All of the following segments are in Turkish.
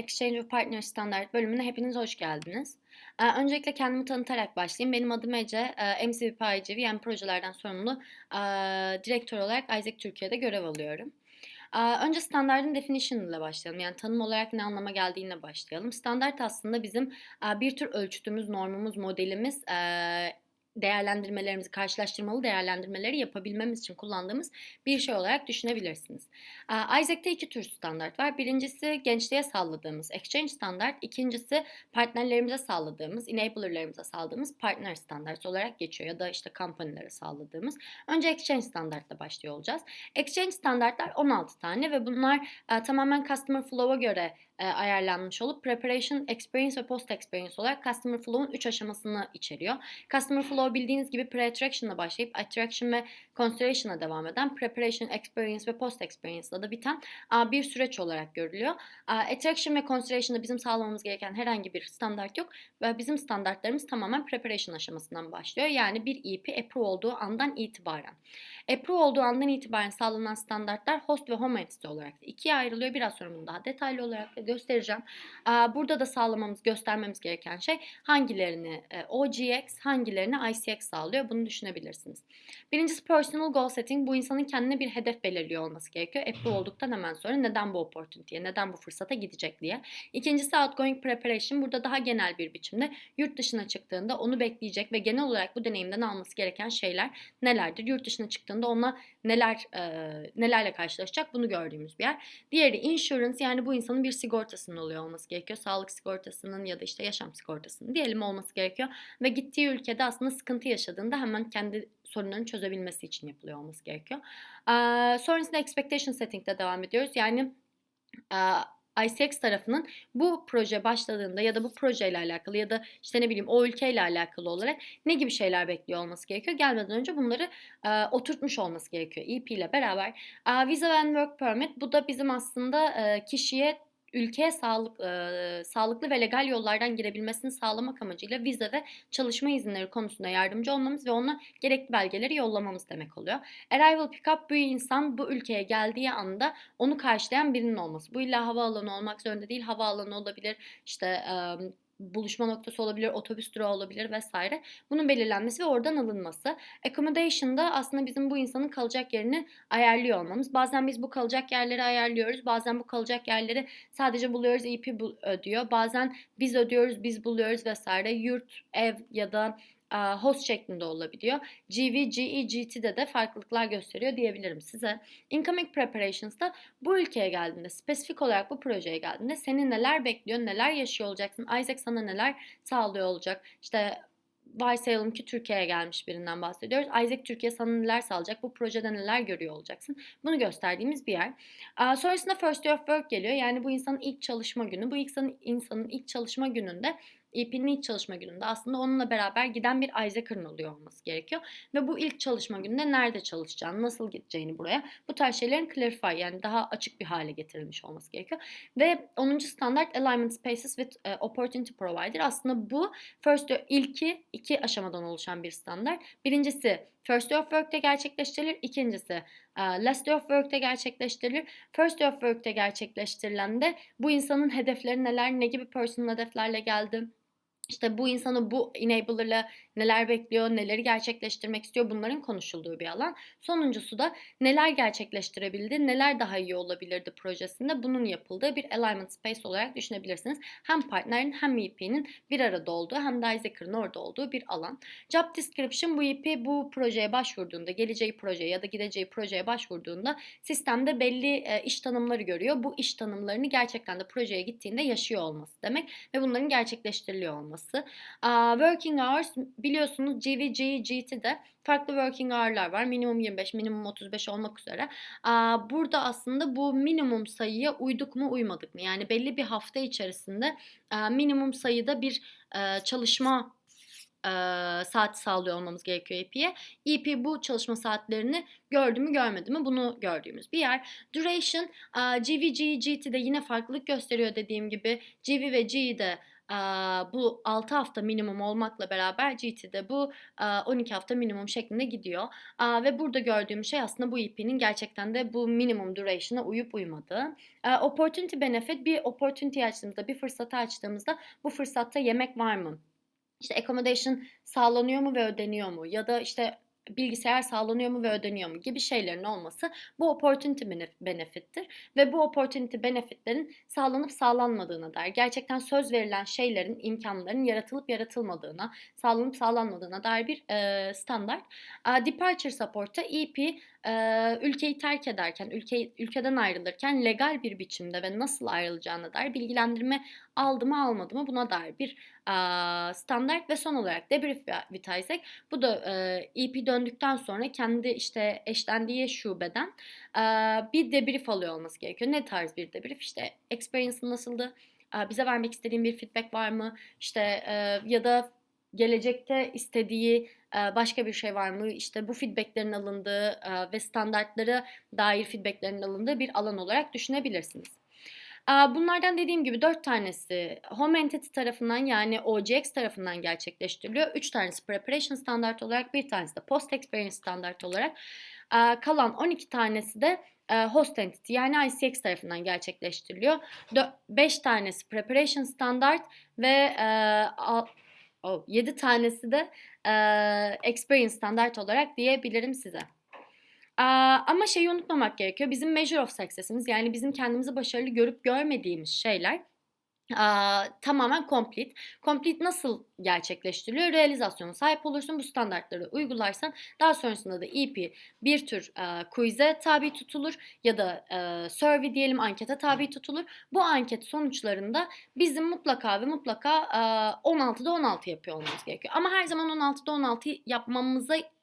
Exchange ve Partner Standard bölümüne hepiniz hoş geldiniz. Öncelikle kendimi tanıtarak başlayayım. Benim adım Ece. MCP IGV projelerden sorumlu direktör olarak Isaac Türkiye'de görev alıyorum. Önce standardın definition ile başlayalım. Yani tanım olarak ne anlama geldiğine başlayalım. Standart aslında bizim bir tür ölçütümüz, normumuz, modelimiz, değerlendirmelerimizi, karşılaştırmalı değerlendirmeleri yapabilmemiz için kullandığımız bir şey olarak düşünebilirsiniz. Isaac'te iki tür standart var. Birincisi gençliğe sağladığımız Exchange standart, ikincisi partnerlerimize sağladığımız, enabler'larımıza sağladığımız partner standart olarak geçiyor ya da işte company'lere sağladığımız. Önce Exchange standartla başlıyor olacağız. Exchange standartlar 16 tane ve bunlar tamamen customer flow'a göre ayarlanmış olup preparation, experience ve post experience olarak customer flow'un 3 aşamasını içeriyor. Customer flow bildiğiniz gibi pre-attraction'la başlayıp attraction ve consideration'a devam eden preparation, experience ve post experience'la da biten bir süreç olarak görülüyor. Attraction ve consideration'da bizim sağlamamız gereken herhangi bir standart yok ve bizim standartlarımız tamamen preparation aşamasından başlıyor. Yani bir EP approve olduğu andan itibaren. Approve olduğu andan itibaren sağlanan standartlar host ve home entity olarak ikiye ayrılıyor. Biraz sonra bunu daha detaylı olarak da göstereceğim. Burada da sağlamamız, göstermemiz gereken şey hangilerini OGX, hangilerini ICX sağlıyor. Bunu düşünebilirsiniz. Birincisi personal goal setting. Bu insanın kendine bir hedef belirliyor olması gerekiyor. Approve olduktan hemen sonra neden bu opportunity'ye, neden bu fırsata gidecek diye. İkincisi outgoing preparation. Burada daha genel bir biçimde yurt dışına çıktığında onu bekleyecek ve genel olarak bu deneyimden alması gereken şeyler nelerdir? Yurt dışına çıktığında ona nelerle karşılaşacak bunu gördüğümüz bir yer. Diğeri insurance, yani bu insanın bir sigortasının oluyor olması gerekiyor. Sağlık sigortasının ya da işte yaşam sigortasının diyelim olması gerekiyor. Ve gittiği ülkede aslında sıkıntı yaşadığında hemen kendi sorunlarını çözebilmesi için yapılıyor olması gerekiyor. Sonrasında expectation setting'de devam ediyoruz. Yani ICX tarafının bu proje başladığında ya da bu projeyle alakalı ya da işte ne bileyim o ülkeyle alakalı olarak ne gibi şeyler bekliyor olması gerekiyor. Gelmeden önce bunları oturtmuş olması gerekiyor EP ile beraber. Visa and Work Permit, bu da bizim aslında kişiye ülkeye sağlıklı ve legal yollardan girebilmesini sağlamak amacıyla vize ve çalışma izinleri konusunda yardımcı olmamız ve ona gerekli belgeleri yollamamız demek oluyor. Arrival Pickup, bu insan bu ülkeye geldiği anda onu karşılayan birinin olması. Bu illa havaalanı olmak zorunda değil. Havaalanı olabilir, işte buluşma noktası olabilir, otobüs durağı olabilir vesaire. Bunun belirlenmesi ve oradan alınması. Accommodation'da aslında bizim bu insanın kalacak yerini ayarlıyor olmamız. Bazen biz bu kalacak yerleri ayarlıyoruz. Bazen bu kalacak yerleri sadece buluyoruz, EP ödüyor. Bazen biz ödüyoruz, biz buluyoruz vesaire. Yurt, ev ya da host şeklinde olabiliyor. GV, GE, GT'de de farklılıklar gösteriyor diyebilirim size. Incoming Preparations'da bu ülkeye geldiğinde, spesifik olarak bu projeye geldiğinde seni neler bekliyor, neler yaşıyor olacaksın, Isaac sana neler sağlıyor olacak. İşte varsayalım ki Türkiye'ye gelmiş birinden bahsediyoruz. Isaac Türkiye sana neler sağlayacak, bu projede neler görüyor olacaksın. Bunu gösterdiğimiz bir yer. Sonrasında First Day of Work geliyor. Yani bu insanın ilk çalışma günü. Bu insanın ilk çalışma gününde, EP'nin ilk çalışma gününde aslında onunla beraber giden bir Isaac'ın oluyor olması gerekiyor. Ve bu ilk çalışma gününde nerede çalışacağını, nasıl gideceğini buraya, bu tarz şeylerin clarify, yani daha açık bir hale getirilmiş olması gerekiyor. Ve 10. standart Alignment Spaces with Opportunity Provider. Aslında bu ilki iki aşamadan oluşan bir standart. Birincisi First Day of Work'te gerçekleştirilir. İkincisi Last Day of Work'te gerçekleştirilir. First Day of Work'te gerçekleştirilen de bu insanın hedefleri neler, ne gibi personal hedeflerle geldi, İşte bu insanı bu enabler'la neler bekliyor, neleri gerçekleştirmek istiyor, bunların konuşulduğu bir alan. Sonuncusu da neler gerçekleştirebildi, neler daha iyi olabilirdi projesinde, bunun yapıldığı bir alignment space olarak düşünebilirsiniz. Hem partnerin hem EP'nin bir arada olduğu hem de Isaac'ın orada olduğu bir alan. Job description, bu EP bu projeye başvurduğunda, geleceği projeye ya da gideceği projeye başvurduğunda sistemde belli iş tanımları görüyor. Bu iş tanımlarını gerçekten de projeye gittiğinde yaşıyor olması demek ve bunların gerçekleştiriliyor olması. Working hours, biliyorsunuz GV, GT'de farklı working hour'lar var. Minimum 25, minimum 35 olmak üzere. Burada aslında bu minimum sayıya uyduk mu uymadık mı? Yani belli bir hafta içerisinde minimum sayıda bir çalışma saati sağlıyor olmamız gerekiyor EP'ye. EP bu çalışma saatlerini gördü mü görmedi mi, bunu gördüğümüz bir yer. Duration, GV, GT'de yine farklılık gösteriyor dediğim gibi. GV ve GE'de Bu 6 hafta minimum olmakla beraber GT'de bu 12 hafta minimum şeklinde gidiyor. Ve burada gördüğüm şey aslında bu EP'nin gerçekten de bu minimum duration'a uyup uymadığı. Opportunity benefit, bir opportunity açtığımızda, bir fırsatı açtığımızda bu fırsatta yemek var mı? İşte accommodation sağlanıyor mu ve ödeniyor mu? Ya da işte bilgisayar sağlanıyor mu ve ödeniyor mu gibi şeylerin olması bu opportunity benefit'tir. Ve bu opportunity benefitlerin sağlanıp sağlanmadığına dair, gerçekten söz verilen şeylerin, imkanların yaratılıp yaratılmadığına, sağlanıp sağlanmadığına dair bir standart. Departure support'ta EP ülkeyi terk ederken, ülkeden ayrılırken legal bir biçimde ve nasıl ayrılacağına dair bilgilendirme aldı mı almadı mı buna dair bir standart. Ve son olarak debrief with Isaac. Bu da EP döndükten sonra kendi işte eşlendiği şubeden bir debrief alıyor olması gerekiyor. Ne tarz bir debrief? İşte experience'ın nasıldı? Bize vermek istediğin bir feedback var mı? İşte ya da gelecekte istediği başka bir şey var mı? İşte bu feedbacklerin alındığı ve standartlara dair feedbacklerin alındığı bir alan olarak düşünebilirsiniz. Bunlardan dediğim gibi 4 tanesi Home Entity tarafından, yani OGX tarafından gerçekleştiriliyor. 3 tanesi Preparation standart olarak, bir tanesi de Post Experience standart olarak. Kalan 12 tanesi de Host Entity yani ICX tarafından gerçekleştiriliyor. 5 tanesi Preparation standart ve 7 tanesi de Experience standart olarak diyebilirim size. Ama şeyi unutmamak gerekiyor. Bizim measure of success'imiz, yani bizim kendimizi başarılı görüp görmediğimiz şeyler tamamen complete. Complete nasıl gerçekleştiriliyor? Realizasyona sahip olursun, bu standartları uygularsan daha sonrasında da EP bir tür quiz'e tabi tutulur ya da survey diyelim, ankete tabi tutulur. Bu anket sonuçlarında bizim mutlaka ve mutlaka 16'da 16 yapıyor olmamız gerekiyor. Ama her zaman 16'da 16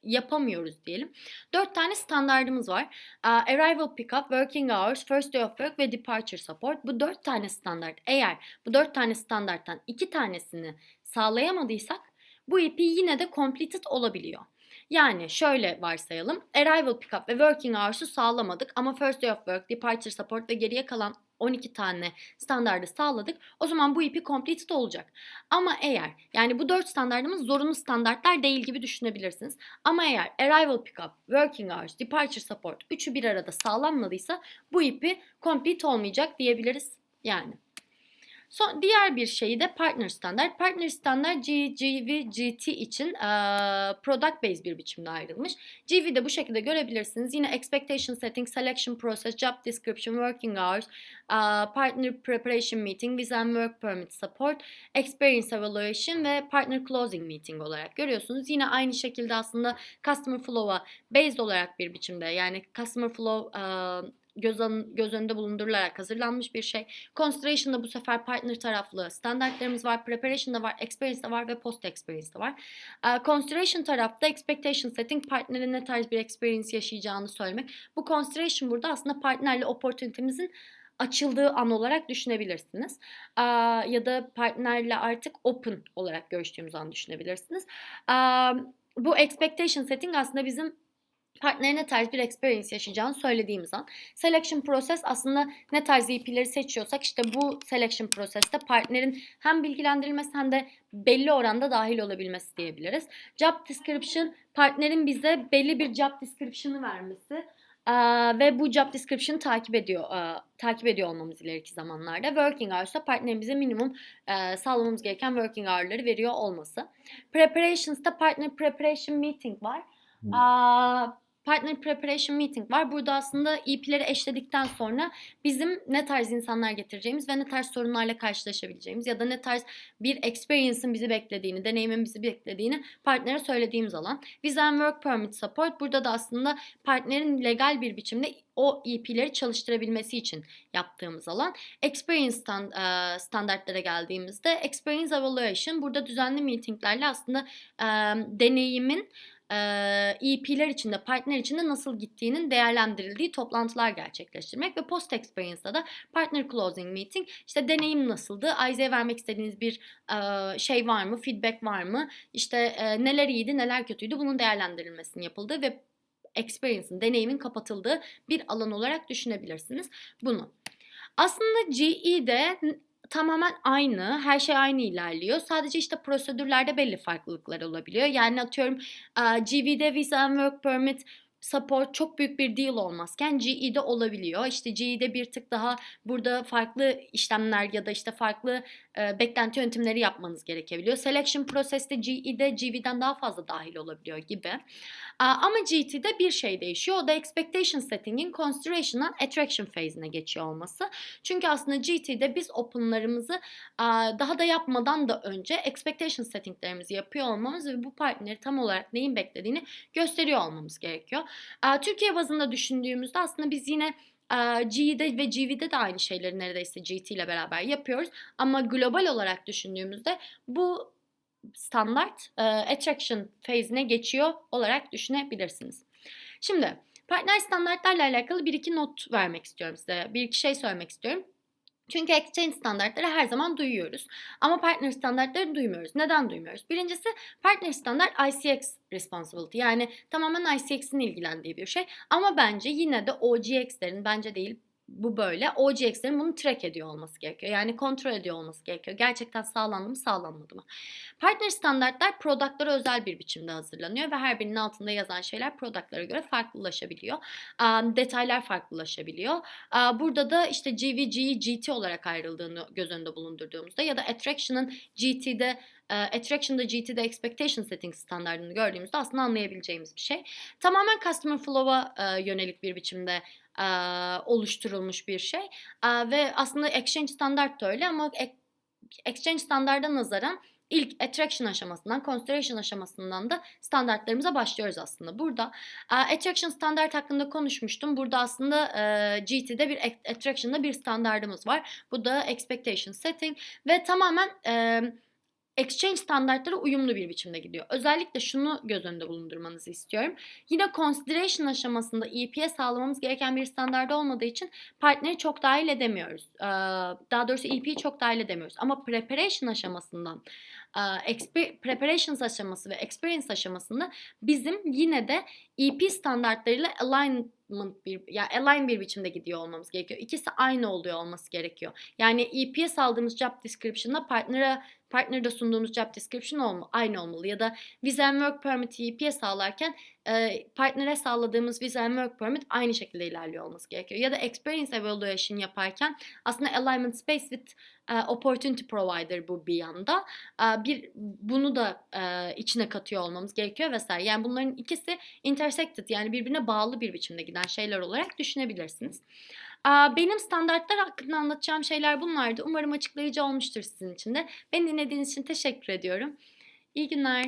yapamıyoruz diyelim. 4 tane standardımız var. Arrival pickup, working hours, first day of work ve departure support. Bu 4 tane standart, eğer bu 4 tane standarttan 2 tanesini sağlayamadıysak bu EP yine de completed olabiliyor. Yani şöyle varsayalım. Arrival pickup ve working hours'u sağlamadık ama first day of work, departure support ve geriye kalan 12 tane standardı sağladık. O zaman bu EP completed olacak. Ama eğer, yani bu 4 standardımız zorunlu standartlar değil gibi düşünebilirsiniz. Ama eğer arrival pickup, working hours, departure support üçü bir arada sağlanmadıysa bu EP complete olmayacak diyebiliriz yani. Diğer bir şeyi de partner standart. Partner standart GV, GT için product based bir biçimde ayrılmış. GV'de bu şekilde görebilirsiniz. Yine expectation setting, selection process, job description, working hours, partner preparation meeting, visa and work permit support, experience evaluation ve partner closing meeting olarak görüyorsunuz. Yine aynı şekilde aslında customer flow'a based olarak bir biçimde, yani customer flow göz önünde bulundurularak hazırlanmış bir şey. Consideration'da bu sefer partner taraflı standartlarımız var. Preparation'da var, experience'da var ve post experience'da var. Consideration tarafta expectation setting, partnerin ne tarz bir experience yaşayacağını söylemek. Bu consideration burada aslında partnerle opportunity'mizin açıldığı an olarak düşünebilirsiniz. Ya da partnerle artık open olarak görüştüğümüz an düşünebilirsiniz. Bu expectation setting aslında bizim partnerin ne tarz bir experience yaşayacağını söylediğimiz an. Selection process aslında ne tarz EP'leri seçiyorsak işte bu selection process'te partnerin hem bilgilendirilmesi hem de belli oranda dahil olabilmesi diyebiliriz. Job description, partnerin bize belli bir job description'ı vermesi ve bu job description'ı takip ediyor olmamız ileriki zamanlarda. Working hours'ta partnerin bize minimum sağlamamız gereken working hour'ları veriyor olması. Preparations'ta partner preparation meeting var. Partner Preparation Meeting var. Burada aslında EP'leri eşledikten sonra bizim ne tarz insanlar getireceğimiz ve ne tarz sorunlarla karşılaşabileceğimiz ya da ne tarz bir experience'ın bizi beklediğini, deneyimin bizi beklediğini partnere söylediğimiz alan. Visa and Work Permit Support, burada da aslında partnerin legal bir biçimde o EP'leri çalıştırabilmesi için yaptığımız alan. Experience standartlara geldiğimizde Experience Evaluation, burada düzenli meetinglerle aslında deneyimin EP'ler içinde, partner içinde nasıl gittiğinin değerlendirildiği toplantılar gerçekleştirmek ve post experience'da da partner closing meeting, işte deneyim nasıldı, Ayza'ya vermek istediğiniz bir şey var mı, feedback var mı, işte neler iyiydi, neler kötüydü, bunun değerlendirilmesinin yapıldığı ve experience'ın, deneyimin kapatıldığı bir alan olarak düşünebilirsiniz bunu. Aslında GE'de tamamen aynı, her şey aynı ilerliyor. Sadece, işte, prosedürlerde belli farklılıklar olabiliyor. Yani, atıyorum, GV'de Visa and Work Permit support çok büyük bir deal olmazken GE'de olabiliyor. İşte, GE'de bir tık daha burada farklı işlemler ya da, işte, farklı, beklenti yöntemleri yapmanız gerekebiliyor. Selection process'te GE'de GV'den daha fazla dâhil olabiliyor gibi. Ama GT'de bir şey değişiyor. O da expectation setting'in consideration'dan attraction phase'ine geçiyor olması. Çünkü aslında GT'de biz open'larımızı daha da yapmadan da önce expectation setting'lerimizi yapıyor olmamız ve bu partneri tam olarak neyin beklediğini gösteriyor olmamız gerekiyor. Türkiye bazında düşündüğümüzde aslında biz yine G'de ve GV'de de aynı şeyleri neredeyse GT ile beraber yapıyoruz. Ama global olarak düşündüğümüzde bu standart attraction phase'ine geçiyor olarak düşünebilirsiniz. Şimdi partner standartlarla alakalı bir iki not vermek istiyorum size. Bir iki şey söylemek istiyorum. Çünkü exchange standartları her zaman duyuyoruz. Ama partner standartları duymuyoruz. Neden duymuyoruz? Birincisi partner standart ICX responsibility. Yani tamamen ICX'in ilgilendiği bir şey. Ama bence yine de OGX'lerin, bence değil bu böyle, OGX'lerin bunu track ediyor olması gerekiyor. Yani kontrol ediyor olması gerekiyor. Gerçekten sağlandı mı, sağlanmadı mı? Partner standartlar product'lara özel bir biçimde hazırlanıyor ve her birinin altında yazan şeyler product'lara göre farklılaşabiliyor. Detaylar farklılaşabiliyor. Burada da işte GVG'yi GT olarak ayrıldığını göz önünde bulundurduğumuzda ya da Attraction'da GT'de expectation setting standartını gördüğümüzde aslında anlayabileceğimiz bir şey. Tamamen customer flow'a yönelik bir biçimde oluşturulmuş bir şey. Ve aslında exchange standart da öyle ama exchange standarda nazaran ilk attraction aşamasından, consideration aşamasından da standartlarımıza başlıyoruz aslında. Burada attraction standart hakkında konuşmuştum. Burada aslında GT'de bir attraction'da bir standardımız var. Bu da expectation setting ve tamamen exchange standartlara uyumlu bir biçimde gidiyor. Özellikle şunu göz önünde bulundurmanızı istiyorum. Yine consideration aşamasında EP'ye sağlamamız gereken bir standart olmadığı için partneri çok dahil edemiyoruz. Daha doğrusu EP'yi çok dahil edemiyoruz. Ama preparation aşamasından, preparations aşaması ve experience aşamasında bizim yine de EP standartlarıyla align bir biçimde gidiyor olmamız gerekiyor. İkisi aynı oluyor olması gerekiyor. Yani EP'ye saldığımız job description'la partner'da sunduğumuz job description aynı olmalı. Ya da Visa and Work Permit'i EP'ye sağlarken partner'e sağladığımız Visa and Work Permit aynı şekilde ilerliyor olması gerekiyor. Ya da Experience Evaluation yaparken aslında Alignment Space with Opportunity Provider bu bir yanda. Bunu da içine katıyor olmamız gerekiyor vesaire. Yani bunların ikisi intersected, yani birbirine bağlı bir biçimde giden şeyler olarak düşünebilirsiniz. Benim standartlar hakkında anlatacağım şeyler bunlardı. Umarım açıklayıcı olmuştur sizin için de. Beni dinlediğiniz için teşekkür ediyorum. İyi günler.